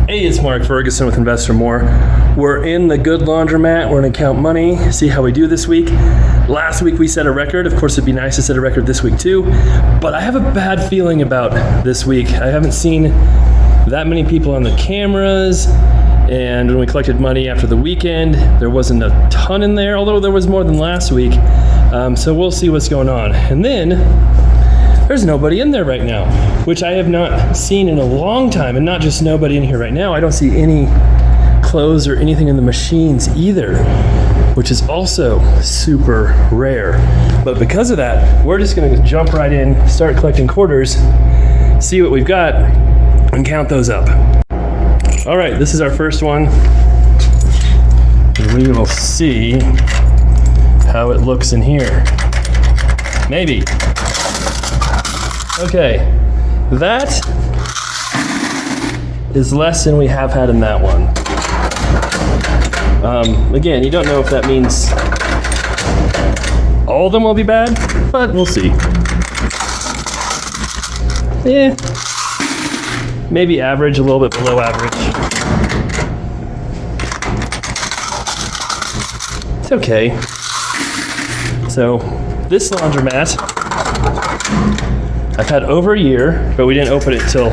Hey, it's Mark Ferguson with Investor More. We're in the good laundromat. We're gonna count money, see how we do this week. Last week we set a record. Of course, it'd be nice to set a record this week too, but I have a bad feeling about this week. I haven't seen that many people on the cameras, and when we collected money after the weekend, there wasn't a ton in there, although there was more than last week. So we'll see what's going on. And then, there's nobody in there right now, which I have not seen in a long time, and not just nobody in here right now. I don't see any clothes or anything in the machines either, which is also super rare. But because of that, we're just gonna jump right in, start collecting quarters, see what we've got, and count those up. All right, this is our first one. And we will see how it looks in here. Maybe. Okay, that is less than we have had in that one. Again, you don't know if that means all of them will be bad, but we'll see. Yeah, maybe average, a little bit below average. It's okay. So, this laundromat, I've had over a year, but we didn't open it till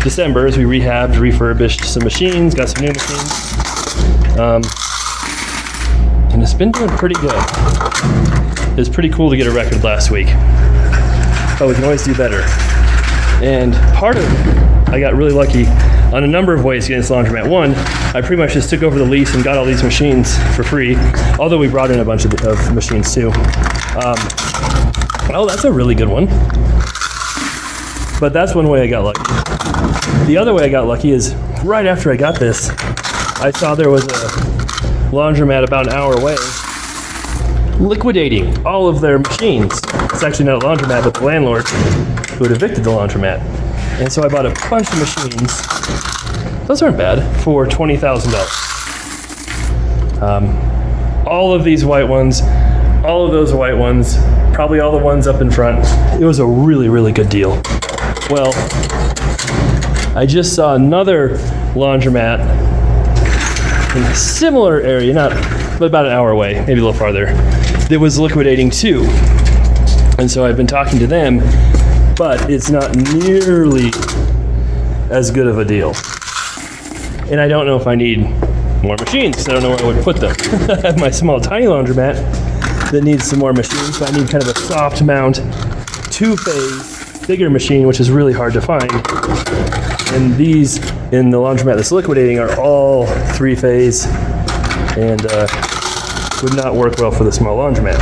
December as we rehabbed, refurbished some machines, got some new machines. And it's been doing pretty good. It was pretty cool to get a record last week, but we can always do better. And I got really lucky on a number of ways getting this laundromat. One, I pretty much just took over the lease and got all these machines for free, although we brought in a bunch of machines too. Oh, that's a really good one. But that's one way I got lucky. The other way I got lucky is right after I got this, I saw there was a laundromat about an hour away liquidating all of their machines. It's actually not a laundromat, but the landlord who had evicted the laundromat. And so I bought a bunch of machines. Those aren't bad, for $20,000. All of these white ones, all of those white ones, probably all the ones up in front. It was a really, really good deal. Well, I just saw another laundromat in a similar area, but about an hour away, maybe a little farther, that was liquidating too. And so I've been talking to them, but it's not nearly as good of a deal. And I don't know if I need more machines, because I don't know where I would put them. I have my small, tiny laundromat that needs some more machines, so I need kind of a soft mount, two-phase, bigger machine, which is really hard to find. And these in the laundromat that's liquidating are all three-phase and would not work well for the small laundromat.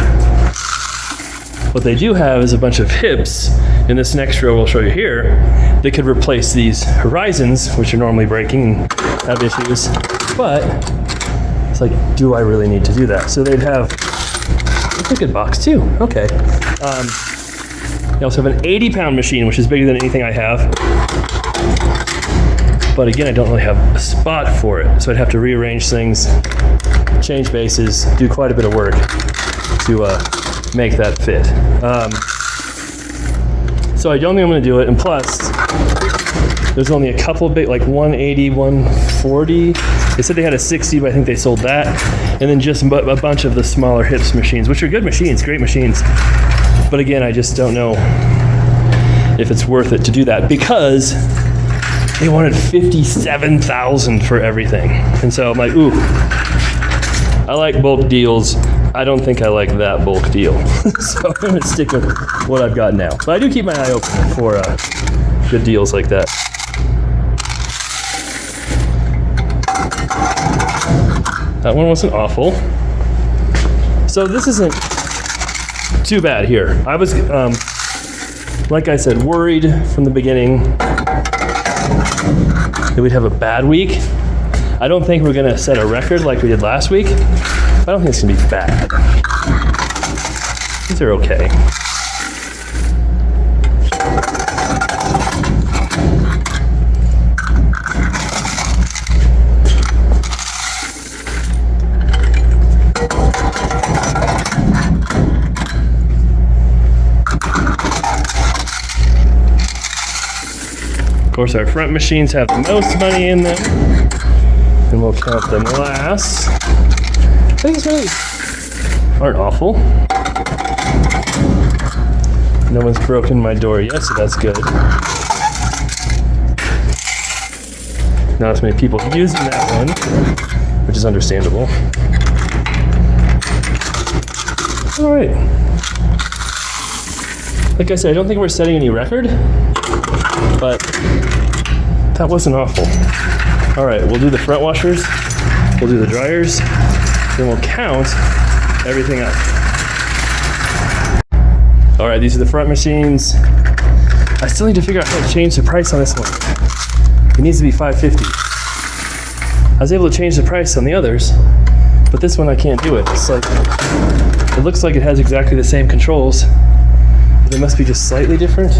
What they do have is a bunch of hips in this next row we'll show you here that could replace these horizons, which are normally breaking and have issues. But it's like, do I really need to do that? So they'd have, it's a good box too, okay. They also have an 80-pound machine, which is bigger than anything I have. But again, I don't really have a spot for it. So I'd have to rearrange things, change bases, do quite a bit of work to make that fit. So I don't think I'm gonna do it. And plus, there's only a couple big, like 180, 140. They said they had a 60, but I think they sold that. And then just a bunch of the smaller hips machines, which are good machines, great machines. But again, I just don't know if it's worth it to do that, because they wanted $57,000 for everything. And so I'm like, ooh, I like bulk deals. I don't think I like that bulk deal. So I'm gonna stick with what I've got now. But I do keep my eye open for good deals like that. That one wasn't awful. So this isn't too bad here. I was, like I said, worried from the beginning that we'd have a bad week. I don't think we're gonna set a record like we did last week. I don't think it's gonna be bad. These are okay. course, our front machines have the most money in them, and we'll count them last. These really aren't awful. No one's broken my door yet, so that's good. Not as many people using that one, which is understandable. All right. Like I said, I don't think we're setting any record, but that wasn't awful. All right, we'll do the front washers, we'll do the dryers, then we'll count everything up. All right, these are the front machines. I still need to figure out how to change the price on this one. It needs to be $5.50. I was able to change the price on the others, but this one I can't do it. It's like, it looks like it has exactly the same controls, but they must be just slightly different.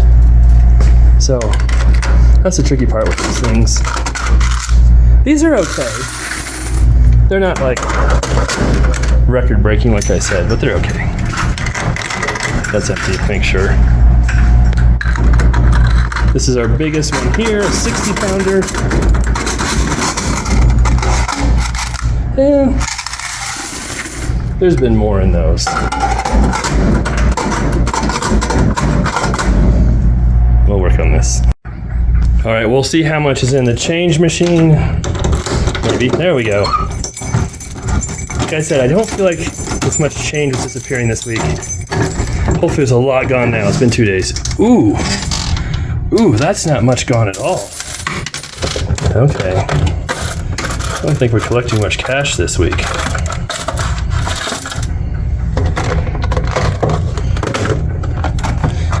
So that's the tricky part with these things. These are okay. They're not like record-breaking, like I said, but they're okay. That's empty, make sure. This is our biggest one here, a 60-pounder. And there's been more in those. We'll work on this. All right, we'll see how much is in the change machine. Maybe, there we go. Like I said, I don't feel like this much change was disappearing this week. Hopefully there's a lot gone now. It's been 2 days. Ooh, that's not much gone at all. Okay. I don't think we're collecting much cash this week.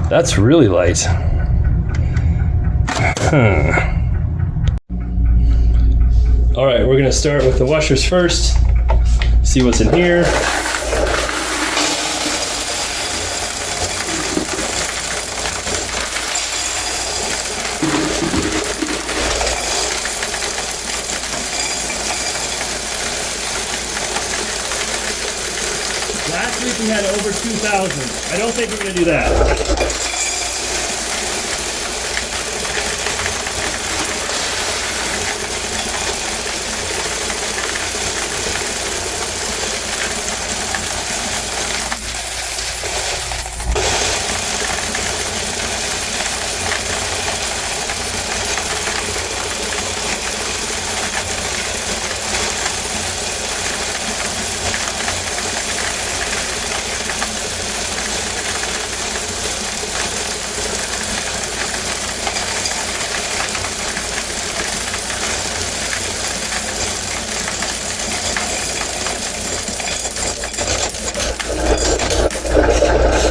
That's really light. Huh. All right, we're gonna start with the washers first. See what's in here. Last week we had over 2,000. I don't think we're gonna do that.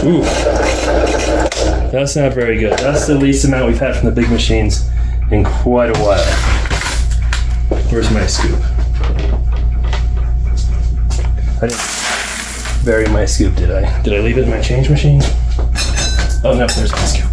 Ooh, that's not very good. That's the least amount we've had from the big machines in quite a while. Where's my scoop? I didn't bury my scoop, did I? Did I leave it in my change machine? Oh no, there's my scoop.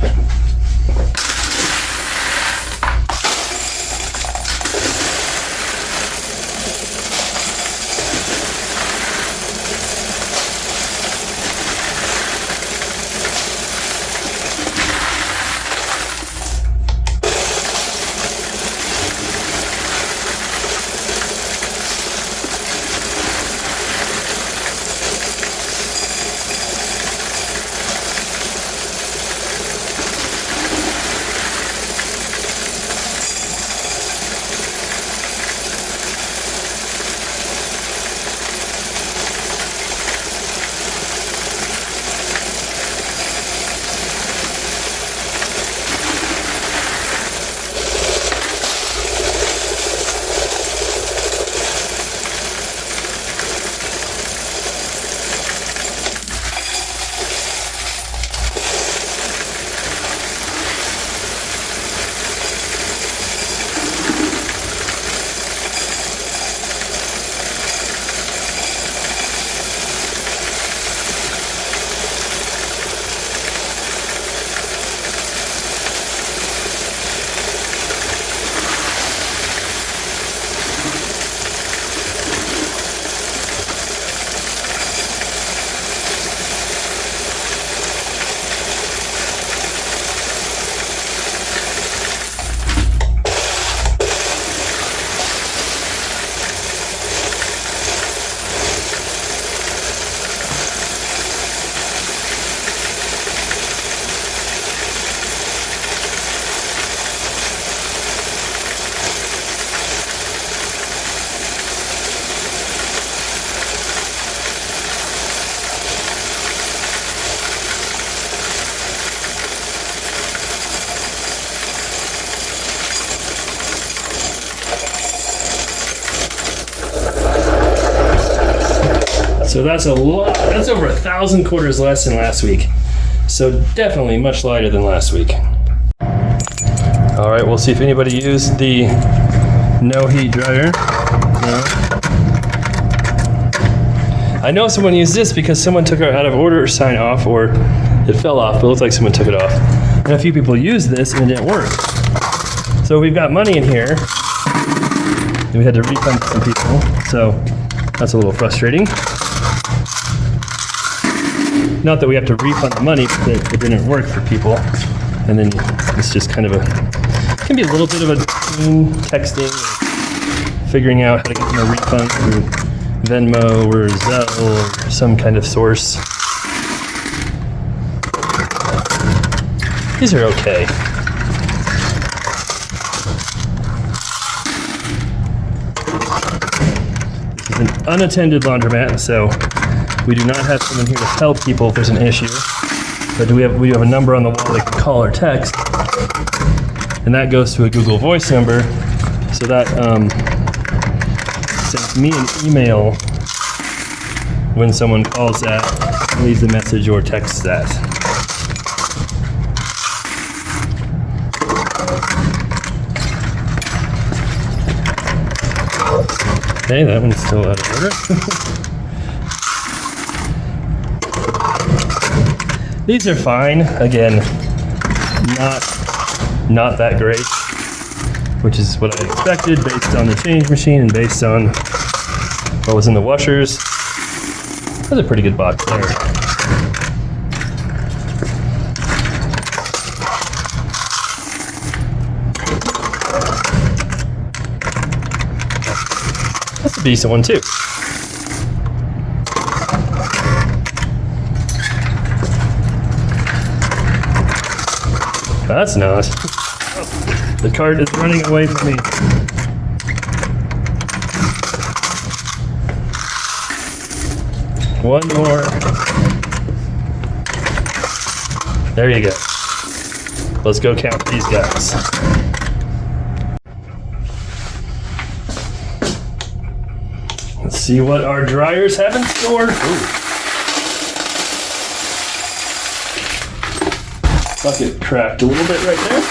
So that's a lot. That's over 1,000 quarters less than last week. So definitely much lighter than last week. All right, we'll see if anybody used the no heat dryer. No. I know someone used this because someone took our out of order sign off, or it fell off, but it looked like someone took it off. And a few people used this and it didn't work. So we've got money in here. And we had to refund some people. So that's a little frustrating. Not that we have to refund the money, but it didn't work for people. And then it's just kind of can be a little bit of a texting, or figuring out how to get them a refund through Venmo or Zelle or some kind of source. These are okay. This is an unattended laundromat, so we do not have someone here to tell people if there's an issue. But we have a number on the wall they can call or text, and that goes to a Google Voice number. So that sends me an email when someone calls that, leaves a message or texts that. Okay, that one's still out of order. These are fine. Again, not that great, which is what I expected based on the change machine and based on what was in the washers. That's a pretty good box there. That's a decent one too. That's not. The cart is running away from me. One more. There you go. Let's go count these guys. Let's see what our dryers have in store. Ooh. Bucket cracked a little bit right there.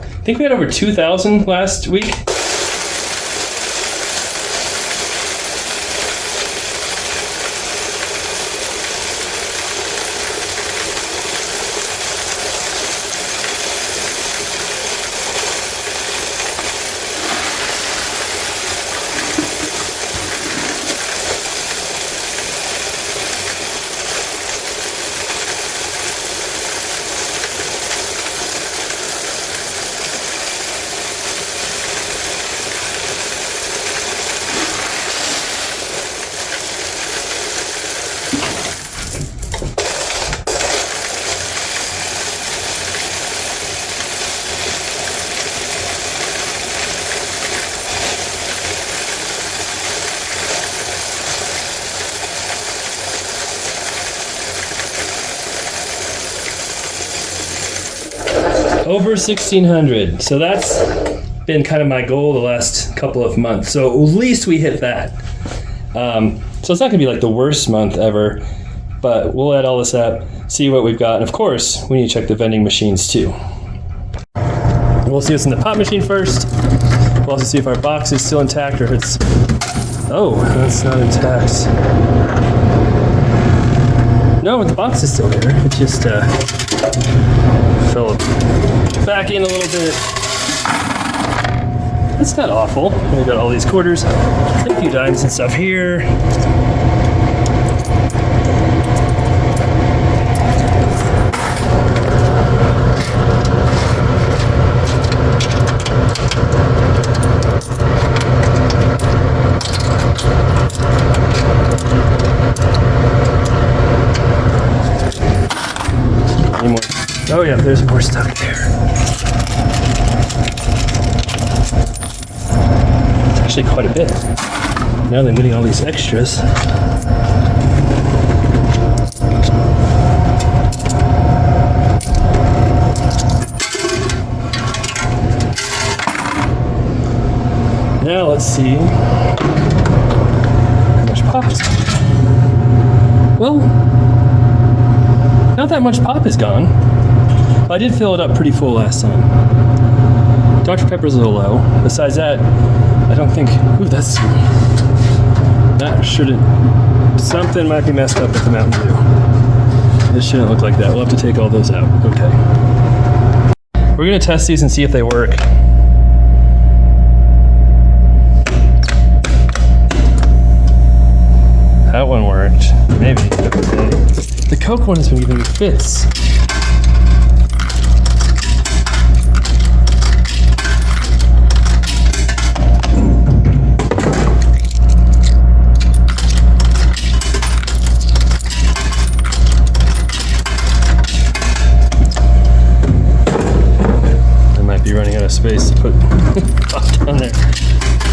I think we had over 2,000 last week. Over 1,600. So that's been kind of my goal the last couple of months. So at least we hit that. So it's not gonna be like the worst month ever, but we'll add all this up, see what we've got. And of course, we need to check the vending machines too. We'll see what's in the pop machine first. We'll also see if our box is still intact or if it's, oh, that's not intact. No, the box is still there. It just fell back in a little bit. That's not awful. We've got all these quarters, a few dimes and stuff here. Any more? Oh yeah, there's more stuff there. It's actually quite a bit. Now that I'm getting all these extras. let's see how much pop is gone. Well, not that much pop is gone. I did fill it up pretty full last time. Dr. Pepper's a little low. Besides that, I don't think... Ooh, that shouldn't... Something might be messed up with the Mountain Dew. This shouldn't look like that. We'll have to take all those out. Okay. We're going to test these and see if they work. That one worked. Maybe. The Coke one has been giving me fits. I might be running out of space to put pop down there.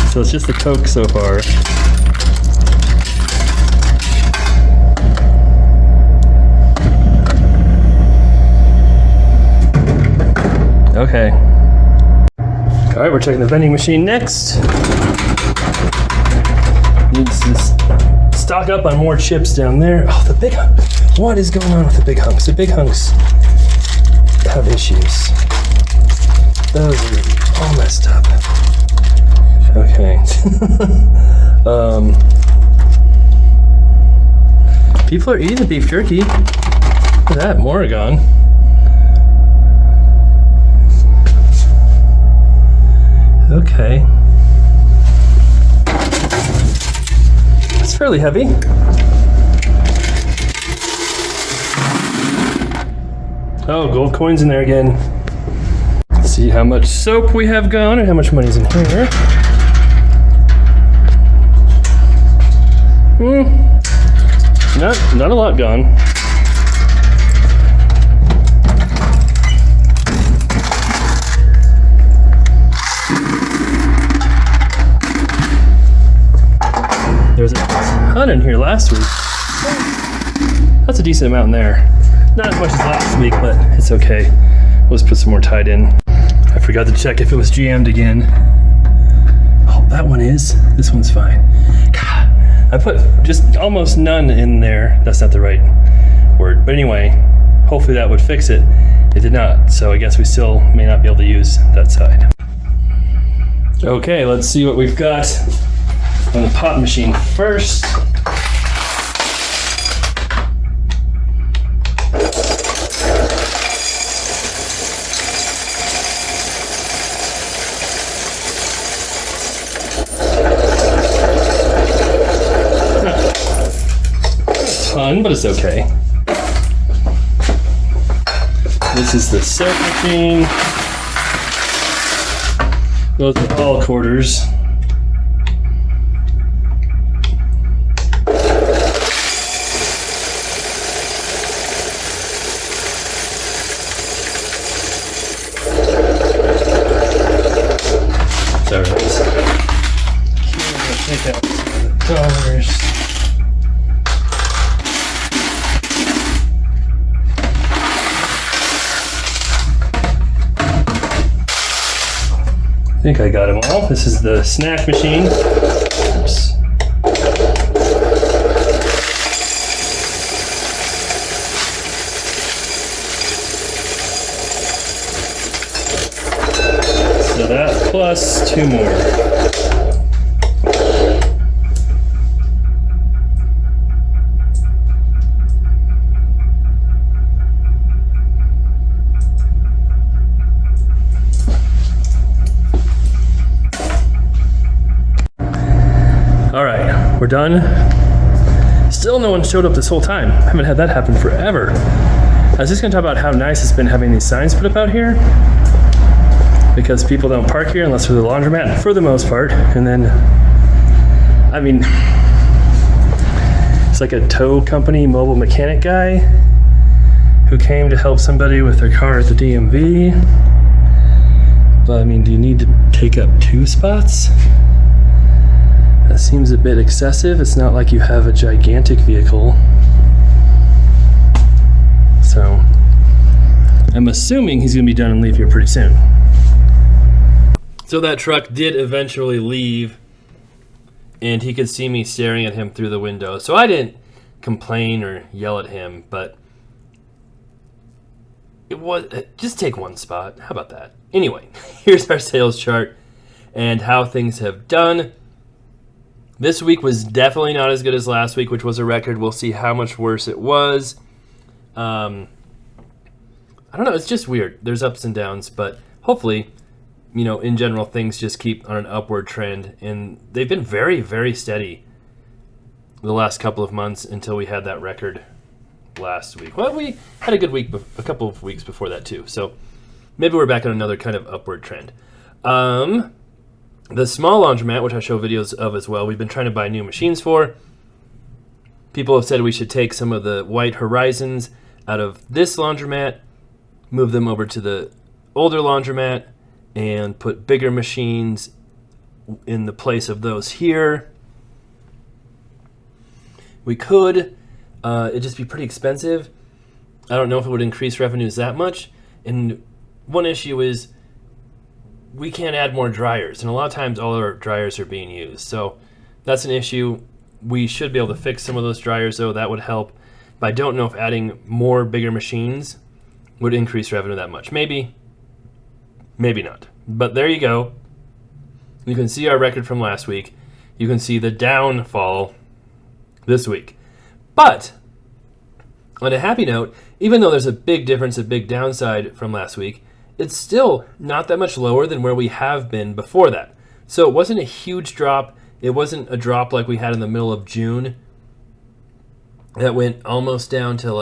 So it's just the Coke so far. Okay. All right, we're checking the vending machine next. Needs to stock up on more chips down there. Oh, the big hunk. What is going on with the big hunks? The big hunks have issues. Those are all messed up. Okay. People are eating the beef jerky. Look at that, more are gone. Okay. It's fairly heavy. Oh, gold coins in there again. Let's see how much soap we have gone and how much money's in here. Not a lot gone. There was a ton in here last week. That's a decent amount in there. Not as much as last week, but it's okay. We'll just put some more Tide in. I forgot to check if it was jammed again. Oh, that one is. This one's fine. God, I put just almost none in there. That's not the right word. But anyway, hopefully that would fix it. It did not, so I guess we still may not be able to use that side. Okay, let's see what we've got on the pop machine first. Not a ton, but it's okay. This is the soap machine. Those are all quarters. Take out some of the dollars. I think I got them all. This is the snack machine. Oops. So that plus 2 more. All right, we're done. Still no one showed up this whole time. I haven't had that happen forever. I was just gonna talk about how nice it's been having these signs put up out here, because people don't park here unless they're the laundromat for the most part. And then, I mean, it's like a tow company mobile mechanic guy who came to help somebody with their car at the DMV. But I mean, do you need to take up 2 spots? That seems a bit excessive. It's not like you have a gigantic vehicle. So I'm assuming he's gonna be done and leave here pretty soon. So that truck did eventually leave. and he could see me staring at him through the window. So I didn't complain or yell at him, but it was just take one spot. How about that? Anyway, here's our sales chart and how things have done. This week was definitely not as good as last week, which was a record. We'll see how much worse it was. I don't know. It's just weird. There's ups and downs, but hopefully, in general, things just keep on an upward trend. And they've been very, very steady the last couple of months until we had that record last week. Well, we had a good week, a couple of weeks before that too. So maybe we're back on another kind of upward trend. The small laundromat, which I show videos of as well, we've been trying to buy new machines for. People have said we should take some of the white horizons out of this laundromat, move them over to the older laundromat, and put bigger machines in the place of those here. We could. It'd just be pretty expensive. I don't know if it would increase revenues that much. And one issue is we can't add more dryers, and a lot of times all our dryers are being used. So that's an issue. We should be able to fix some of those dryers, though. That would help. But I don't know if adding more bigger machines would increase revenue that much. Maybe, maybe not. But there you go. You can see our record from last week. You can see the downfall this week. But on a happy note, even though there's a big difference, a big downside from last week, it's still not that much lower than where we have been before that. So it wasn't a huge drop. It wasn't a drop like we had in the middle of June that went almost down to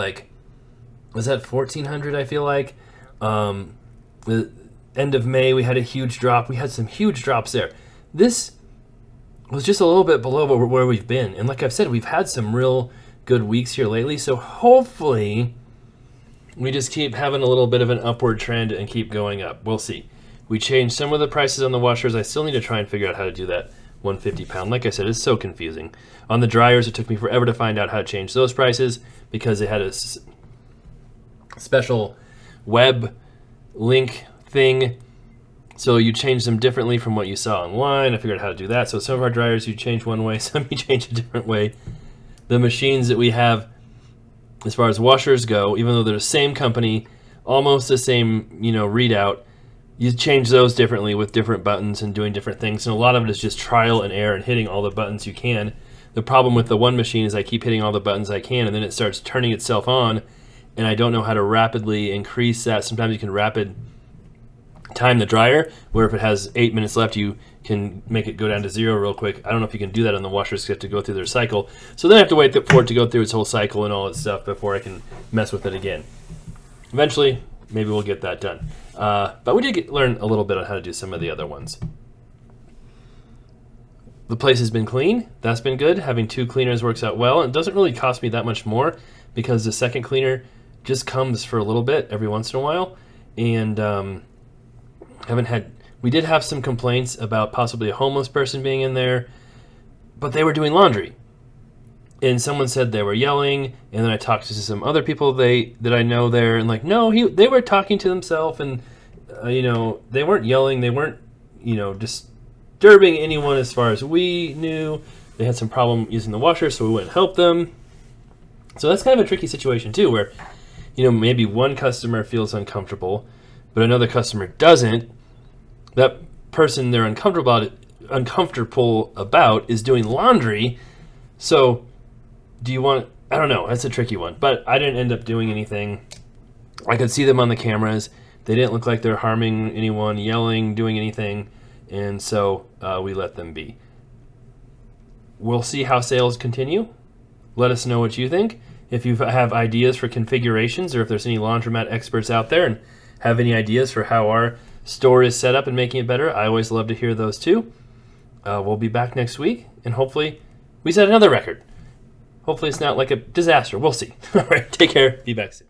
was that 1,400, I feel like? The end of May, we had a huge drop. We had some huge drops there. This was just a little bit below where we've been. And like I've said, we've had some real good weeks here lately. So hopefully we just keep having a little bit of an upward trend and keep going up. We'll see. We changed some of the prices on the washers. I still need to try and figure out how to do that 150 pound. Like I said, it's so confusing. On the dryers, it took me forever to find out how to change those prices because they had a special web link thing. So you change them differently from what you saw online. I figured out how to do that. So some of our dryers you change one way, some you change a different way. The machines that we have as far as washers go, even though they're the same company, almost the same, readout, you change those differently with different buttons and doing different things. And a lot of it is just trial and error and hitting all the buttons you can. The problem with the one machine is I keep hitting all the buttons I can, and then it starts turning itself on, and I don't know how to rapidly increase that. Sometimes you can rapid time the dryer, where if it has 8 minutes left, you can make it go down to 0 real quick. I don't know if you can do that on the washers. You have to go through their cycle. So then I have to wait for it to go through its whole cycle and all that stuff before I can mess with it again. Eventually, maybe we'll get that done. But we did learn a little bit on how to do some of the other ones. The place has been clean. That's been good. Having 2 cleaners works out well. It doesn't really cost me that much more because the second cleaner just comes for a little bit every once in a while. And we did have some complaints about possibly a homeless person being in there, but they were doing laundry. And someone said they were yelling, and then I talked to some other people that I know there, and they were talking to themselves, and they weren't yelling, they weren't disturbing anyone as far as we knew. They had some problem using the washer, so we went and helped them. So that's kind of a tricky situation too, where maybe one customer feels uncomfortable, but another customer doesn't. That person they're uncomfortable about is doing laundry. So do you want, I don't know, that's a tricky one. But I didn't end up doing anything. I could see them on the cameras. They didn't look like they're harming anyone, yelling, doing anything. And so we let them be. We'll see how sales continue. Let us know what you think. If you have ideas for configurations, or if there's any laundromat experts out there and have any ideas for how our store is set up and making it better, I always love to hear those too. We'll be back next week, and hopefully we set another record. Hopefully it's not like a disaster. We'll see. All right, take care. Be back soon.